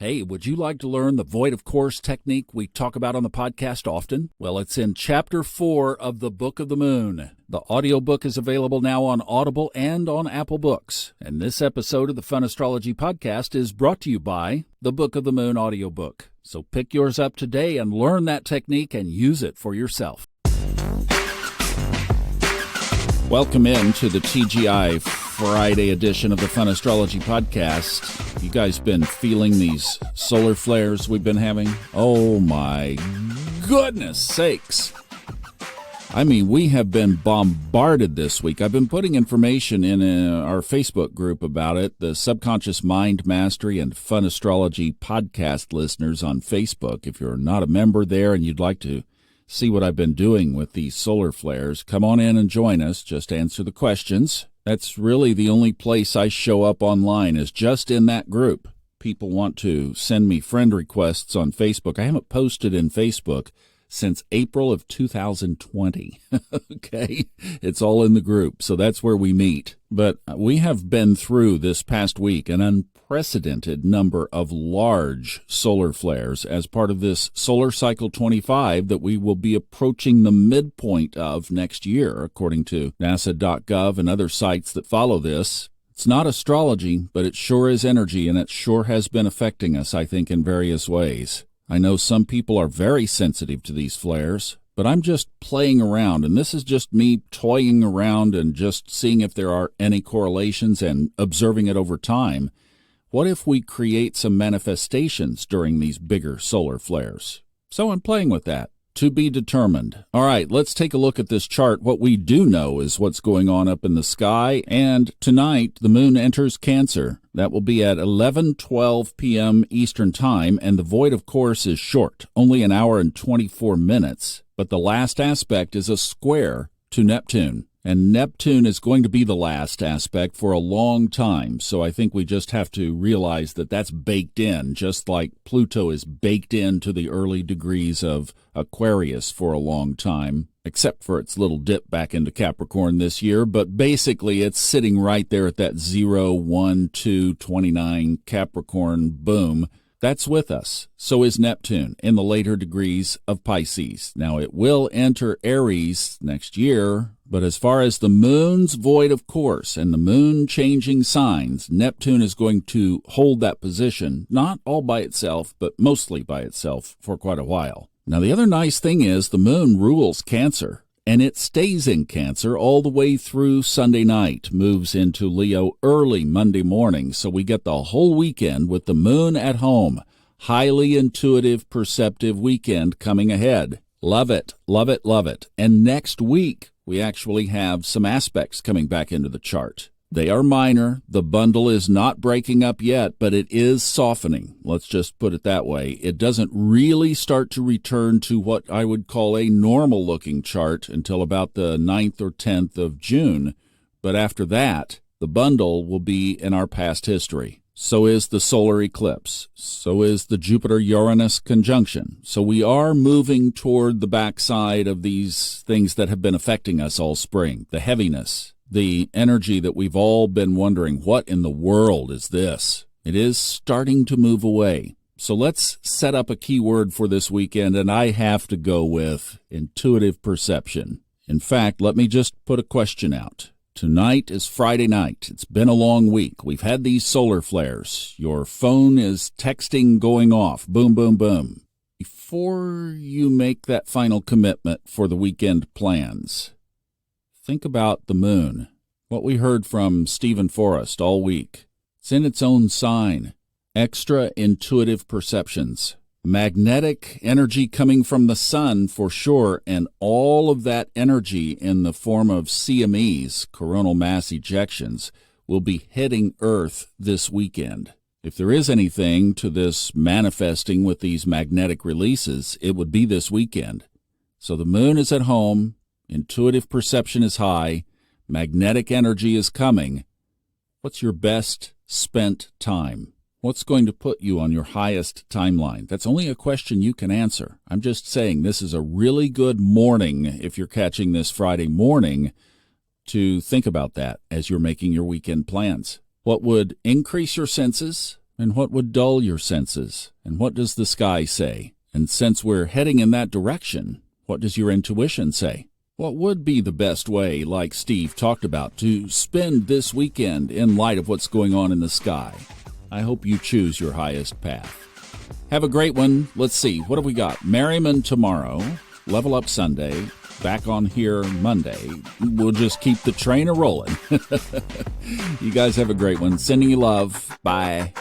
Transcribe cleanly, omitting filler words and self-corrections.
Hey, would you like to learn the void of course technique we talk about on the podcast often? Well, it's in Chapter 4 of the Book of the Moon. The audiobook is available now on Audible and on Apple Books. And this episode of the Fun Astrology Podcast is brought to you by the Book of the Moon audiobook. So pick yours up today and learn that technique and use it for yourself. Welcome in to the TGI Friday edition of the Fun Astrology Podcast. You guys been feeling these solar flares we've been having? Oh my goodness sakes. I mean, we have been bombarded this week. I've been putting information in our Facebook group about it, the Subconscious Mind Mastery and Fun Astrology Podcast listeners on Facebook. If you're not a member there and you'd like to see what I've been doing with these solar flares, come on in and join us. Just answer the questions. That's really the only place I show up online, is just in that group. People want to send me friend requests on Facebook. I haven't posted in Facebook since April of 2020. Okay? It's all in the group, so that's where we meet. But we have been through this past week an unprecedented number of large solar flares as part of this Solar Cycle 25 that we will be approaching the midpoint of next year, according to NASA.gov and other sites that follow this. It's not astrology, but it sure is energy, and it sure has been affecting us, I think, in various ways. I know some people are very sensitive to these flares, but I'm just playing around, and this is just me toying around and just seeing if there are any correlations and observing it over time. What if we create some manifestations during these bigger solar flares? So I'm playing with that. To be determined. All right, let's take a look at this chart. What we do know is what's going on up in the sky, and tonight the moon enters Cancer. That will be at 11:12 p.m. Eastern Time, and the void, of course, is short, only an hour and 24 minutes. But the last aspect is a square to Neptune. And Neptune is going to be the last aspect for a long time, so I think we just have to realize that that's baked in, just like Pluto is baked into the early degrees of Aquarius for a long time, except for its little dip back into Capricorn this year. But basically, it's sitting right there at that 0, 1, 2, 29 Capricorn boom. That's with us. So is Neptune in the later degrees of Pisces. Now, it will enter Aries next year, but as far as the moon's void of course and the moon changing signs, Neptune is going to hold that position, not all by itself, but mostly by itself for quite a while. Now, the other nice thing is the moon rules Cancer, and it stays in Cancer all the way through Sunday night, moves into Leo early Monday morning, so we get the whole weekend with the moon at home. Highly intuitive, perceptive weekend coming ahead. Love it, love it, love it. And next week, we actually have some aspects coming back into the chart. They are minor. The bundle is not breaking up yet, but it is softening. Let's just put it that way. It doesn't really start to return to what I would call a normal-looking chart until about the 9th or 10th of June. But after that, the bundle will be in our past history. So is the solar eclipse. So is the Jupiter-Uranus conjunction. So we are moving toward the backside of these things that have been affecting us all spring. The heaviness, the energy that we've all been wondering, what in the world is this? It is starting to move away. So let's set up a keyword for this weekend, and I have to go with intuitive perception. In fact, let me just put a question out. Tonight is Friday night. It's been a long week. We've had these solar flares. Your phone is texting going off. Boom, boom, boom. Before you make that final commitment for the weekend plans, think about the moon. What we heard from Stephen Forrest all week. It's in its own sign. Extra intuitive perceptions. Magnetic energy coming from the sun for sure, and all of that energy in the form of CMEs, coronal mass ejections, will be hitting Earth this weekend. If there is anything to this manifesting with these magnetic releases, it would be this weekend. So the moon is at home, intuitive perception is high, magnetic energy is coming. What's your best spent time? What's going to put you on your highest timeline? That's only a question you can answer. I'm just saying this is a really good morning, if you're catching this Friday morning, to think about that as you're making your weekend plans. What would increase your senses? And what would dull your senses? And what does the sky say? And since we're heading in that direction, what does your intuition say? What would be the best way, like Steve talked about, to spend this weekend in light of what's going on in the sky? I hope you choose your highest path. Have a great one. Let's see, what have we got? Merriman tomorrow, Level Up Sunday, back on here Monday. We'll just keep the train a-rolling. You guys have a great one. Sending you love. Bye.